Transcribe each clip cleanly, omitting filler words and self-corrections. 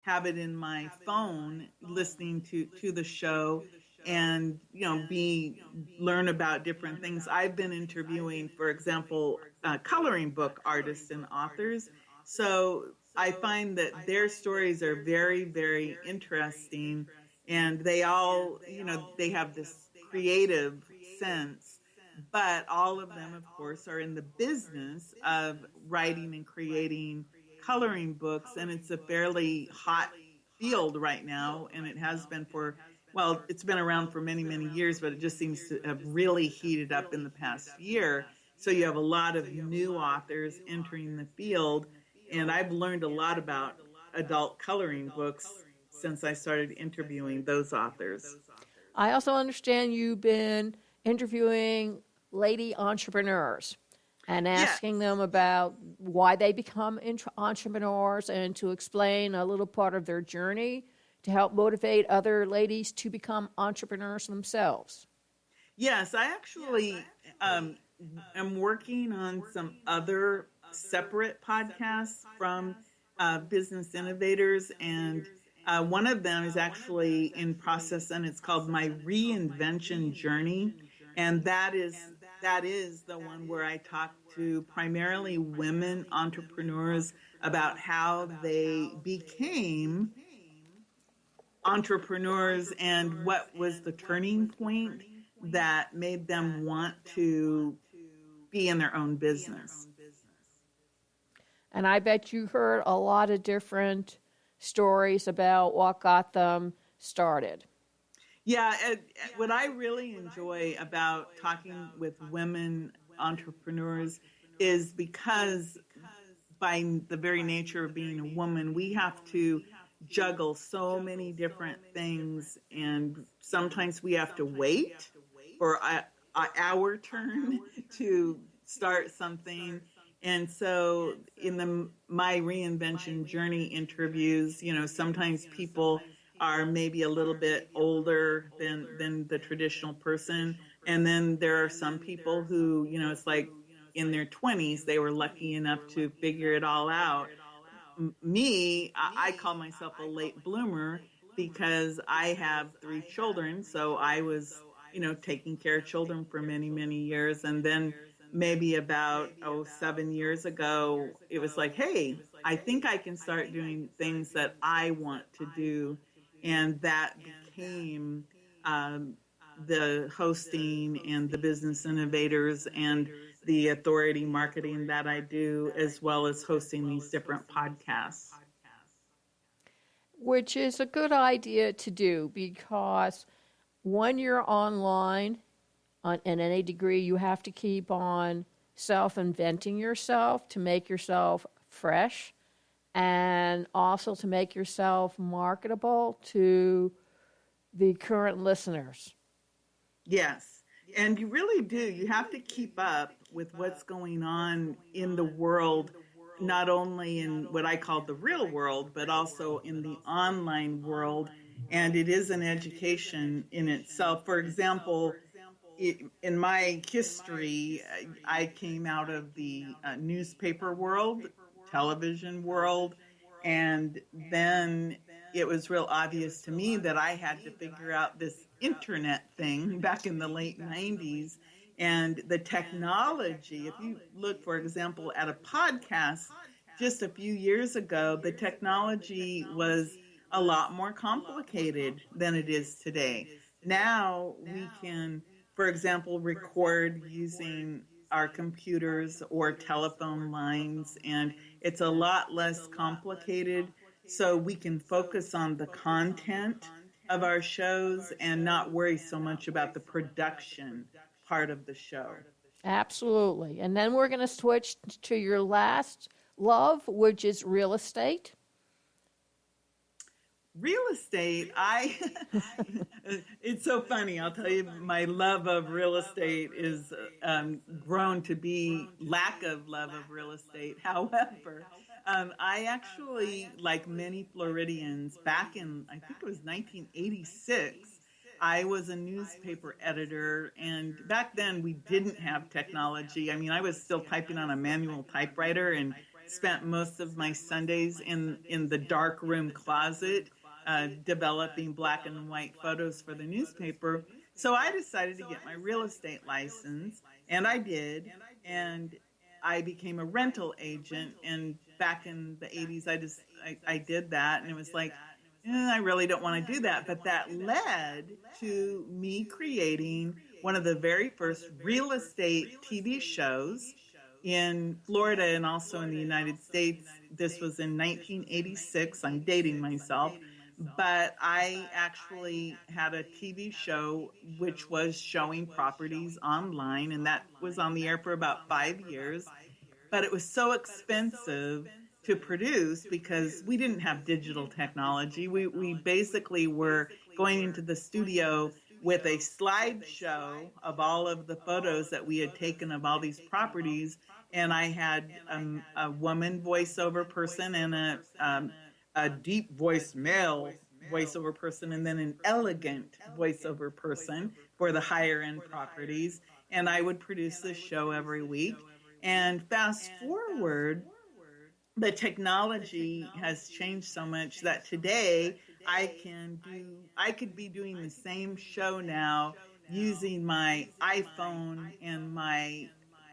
have it in my phone, listening to the show, and learn about different things. I've been interviewing, for example, coloring book artists and authors. So I find that their stories are very, very interesting, and they all, they have this creative sense, but all of them, of course, are in the business of writing and creating coloring books, and it's a fairly hot field right now, and it has been for, well, it's been around for many, many years, but it just seems to have really heated up in the past year. So you have a lot of new authors entering the field, and I've learned a lot about adult coloring books since I started interviewing those authors. I also understand you've been interviewing lady entrepreneurs and asking them about why they become entrepreneurs and to explain a little part of their journey to help motivate other ladies to become entrepreneurs themselves. Yes, I actually am working on some other separate podcasts from business innovators, and one of them is actually in process, and it's called My Reinvention Journey, and that is the one where I talk to primarily women entrepreneurs about how they became entrepreneurs and what was the turning point that made them want to be in their own business. And I bet you heard a lot of different stories about what got them started. Yeah, what I really enjoy about talking with women entrepreneurs is because by the very nature of being a woman, we have to juggle so many different things, and sometimes we have to wait for our turn to start something. And so in my reinvention journey interviews, sometimes people are maybe a little bit older than the traditional person. And then there are some people who, it's like in their 20s, they were lucky enough to figure it all out. Me, I call myself a late bloomer because I have 3 children. So I was, taking care of children for many, many years. And then maybe about 7 years ago, it was like, hey, I think I can start doing things that I want to do. And that became the hosting and the business innovators and the authority marketing that I do, as well as hosting these different podcasts. Which is a good idea to do, because when you're online in any degree, you have to keep on self-inventing yourself to make yourself fresh and also to make yourself marketable to the current listeners. Yes, and you really do. You have to keep up with what's going on in the world, not only in what I call the real world, but also in the online world. And it is an education in itself. For example, in my history, I came out of the newspaper world, television world, and then it was real obvious to me that I had to figure out this internet thing back in the late 90s. And the technology, if you look, for example, at a podcast just a few years ago, the technology was a lot more complicated than it is today. Now we can, for example, record using our computers or telephone lines, and it's a lot less complicated. So we can focus on the content of our shows and not worry so much about the production part of the show. Absolutely. And then we're going to switch to your last love, which is real estate. Real estate, it's so funny. I'll tell you, my love of real estate is grown to be lack of love of real estate. However, I actually, like many Floridians, back in, I think it was 1986, I was a newspaper editor, and back then we didn't have technology. I mean, I was still typing on a manual typewriter, and spent most of my Sundays in the dark room closet, developing black and white photos for the newspaper. So I decided to get my real estate license, and I did, and I became a rental agent. And back in the 80s, I did that, and it was like, I really don't want to do that. But that led to me creating one of the very first real estate TV shows in Florida and also in the United States. This was in 1986. I'm dating myself. But I actually had a TV show which was showing properties online, and that was on the air for about 5 years. But it was so expensive to produce because we didn't have digital technology. We basically were going into the studio with a slideshow of all of the photos that we had taken of all these properties, and I had a woman voiceover person and a deep voice male voiceover person, and then an elegant voiceover person for the higher end properties. And I would produce this show every week. And fast forward, the technology has changed so much that today I could be doing the same show now using my iPhone and my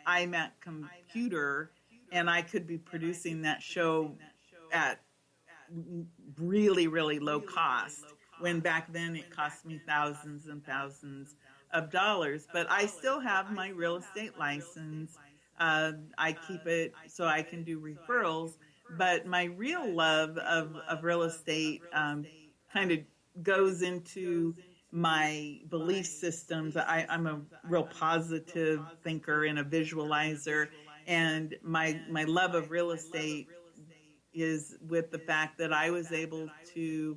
iMac computer, and I could be producing that show at really, really low cost, when back then it cost me thousands and thousands of dollars. But I still have my real estate license. I keep it so I can do referrals. But my real love of real estate kind of goes into my belief systems. I'm a real positive thinker and a visualizer. And my love of real estate is with the fact that I was able to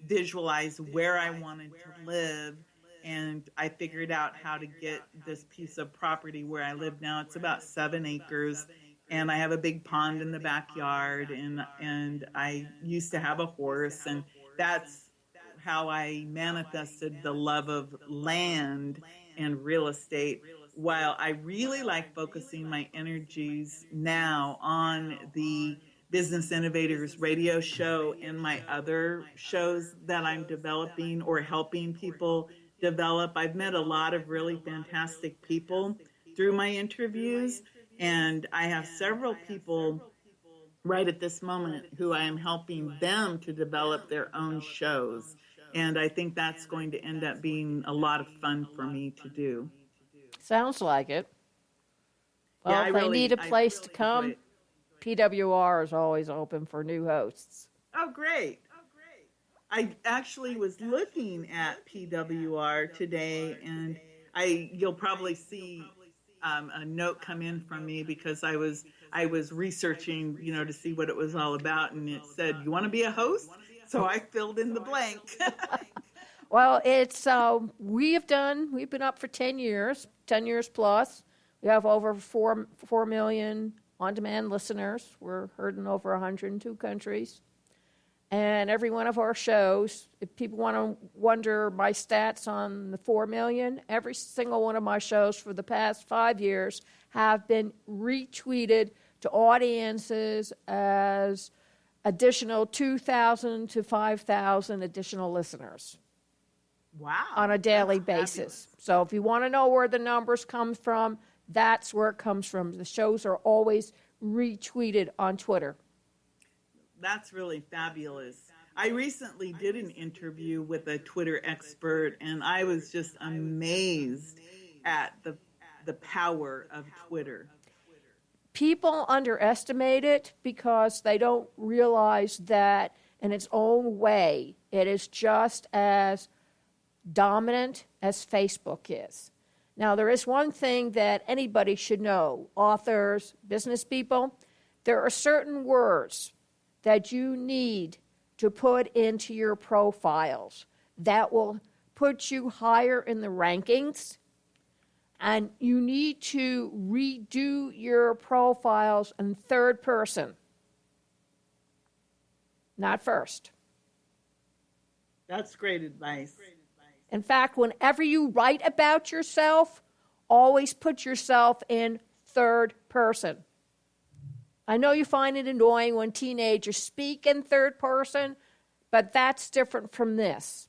visualize where I wanted to live, and I figured out how to get this piece of property where I live now. It's about 7 acres, and I have a big pond in the backyard, and I used to have a horse, and that's how I manifested the love of land and real estate. While I really like focusing my energies now on the Business Innovators radio show and my other shows that I'm developing or helping people develop. I've met a lot of really fantastic people through my interviews, and I have several people right at this moment who I am helping them to develop their own shows. And I think that's going to end up being a lot of fun for me to do. Sounds like it. Well, Yeah, if they need a place to come, PWR is always open for new hosts. Oh, great. I actually was looking at PWR today, and you'll probably see a note come in from me because I was researching, to see what it was all about, and it said, "You want to be a host?" So I filled in the blank. Well, it's we've been up for 10 years plus. We have over 4 million on-demand listeners. We're heard in over 102 countries. And every one of our shows, if people want to wonder my stats on the 4 million, every single one of my shows for the past 5 years have been retweeted to audiences as additional 2,000 to 5,000 additional listeners. Wow. On a daily basis. So if you want to know where the numbers come from, that's where it comes from. The shows are always retweeted on Twitter. That's really fabulous. I recently did an interview with a Twitter expert, and I was just amazed at the power of Twitter. People underestimate it because they don't realize that in its own way, it is just as dominant as Facebook is. Now, there is one thing that anybody should know, authors, business people. There are certain words that you need to put into your profiles that will put you higher in the rankings, and you need to redo your profiles in third person, not first. That's great advice. In fact, whenever you write about yourself, always put yourself in third person. I know you find it annoying when teenagers speak in third person, but that's different from this.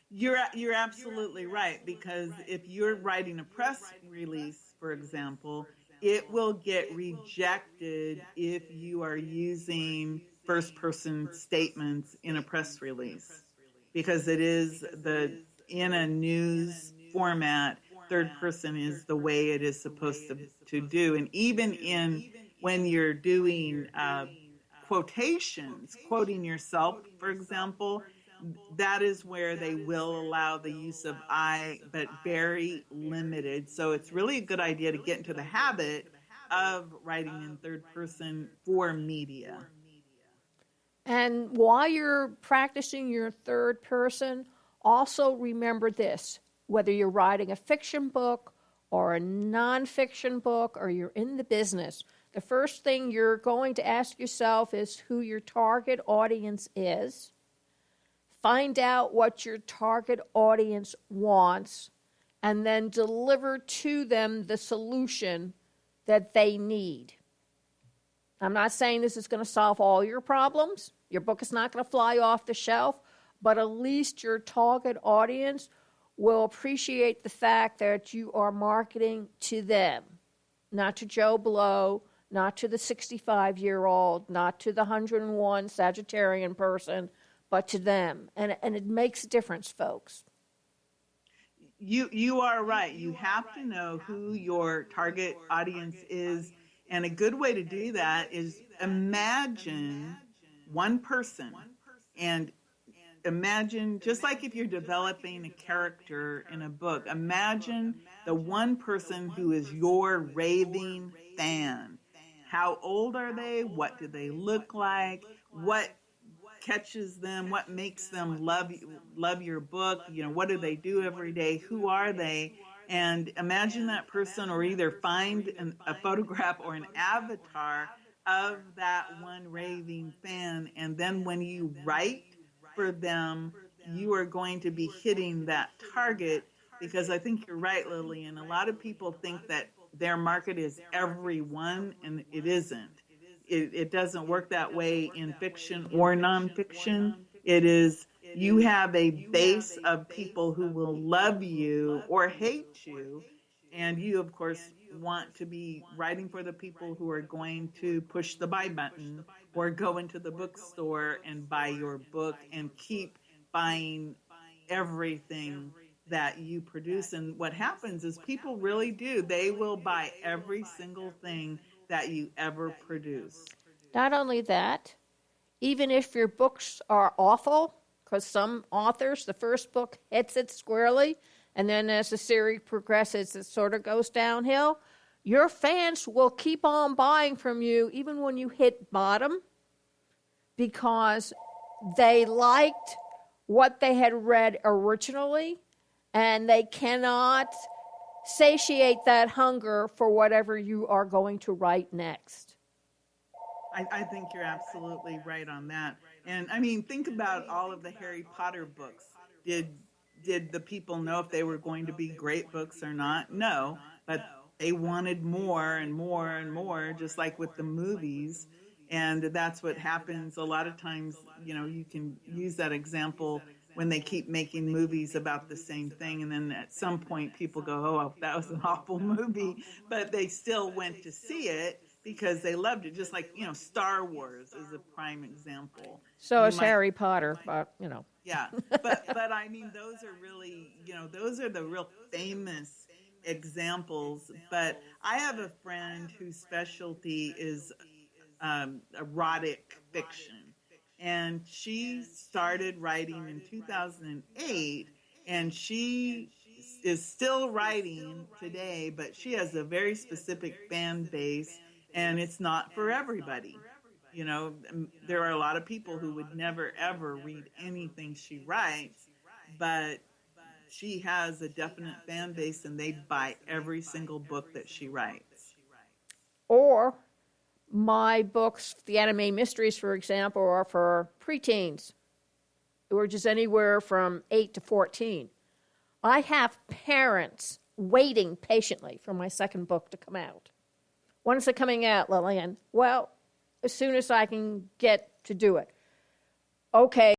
You're absolutely right, because if you're writing a press release, for example, it will get rejected if you are using first person statements in a press release, because it is in a news format, third person is the way it is supposed to do. And even when you're doing quotations, quoting yourself, for example, that is where they will allow the use of I, but very limited. So it's really a good idea to get into the habit of writing in third person for media. And while you're practicing your third person, also remember this: whether you're writing a fiction book or a nonfiction book, or you're in the business, the first thing you're going to ask yourself is who your target audience is. Find out what your target audience wants, and then deliver to them the solution that they need. I'm not saying this is going to solve all your problems. Your book is not going to fly off the shelf, but at least your target audience will appreciate the fact that you are marketing to them, not to Joe Blow, not to the 65-year-old, not to the 101 Sagittarian person, but to them. And it makes a difference, folks. You are right. You have to know who your target audience is. And a good way to do that is imagine one person, and imagine, just like if you're developing a character in a book, imagine the one person who is your raving fan. How old are they? What do they look like? What catches them? What makes them love your book? What do they do every day? Who are they? And imagine that person, or either find a photograph or an avatar of that one raving fan. And then when you write for them, you are going to be hitting that target, because I think you're right, Lillian. A lot of people think that their market is everyone, and it isn't. It doesn't work that way in fiction or nonfiction. It is, you have a base of people who will love you or hate you, and you, of course, want to be writing for the people who are going to push the buy button or go into the bookstore and buy your book and keep buying everything that you produce. And what happens is people really do. They will buy every single thing that you ever produce. Not only that, even if your books are awful, because some authors, the first book hits it squarely, and then as the series progresses, it sort of goes downhill, your fans will keep on buying from you even when you hit bottom, because they liked what they had read originally, and they cannot satiate that hunger for whatever you are going to write next. I think you're absolutely right on that. And I mean, think about all of the Harry Potter books. Did the people know if they were going to be great books or not? No, but they wanted more and more and more, just like with the movies. And that's what happens a lot of times. You can use that example when they keep making movies about the same thing, and then at some point people go, oh, that was an awful movie, but they still went to see it because they loved it. Just like, Star Wars is a prime example. So is Harry Potter, but, Yeah, but I mean, those are really, those are the real famous examples. But I have a friend whose specialty is erotic fiction. And she started writing in 2008, and she is still writing today, but she has a very specific fan base, and it's not for everybody. There are a lot of people who would never, ever read anything she writes, but she has a definite fan base, and they buy every single book that she writes. Or my books, the Anime Mysteries, for example, are for preteens, which is anywhere from 8 to 14. I have parents waiting patiently for my second book to come out. When's it coming out, Lillian? Well, as soon as I can get to do it. Okay,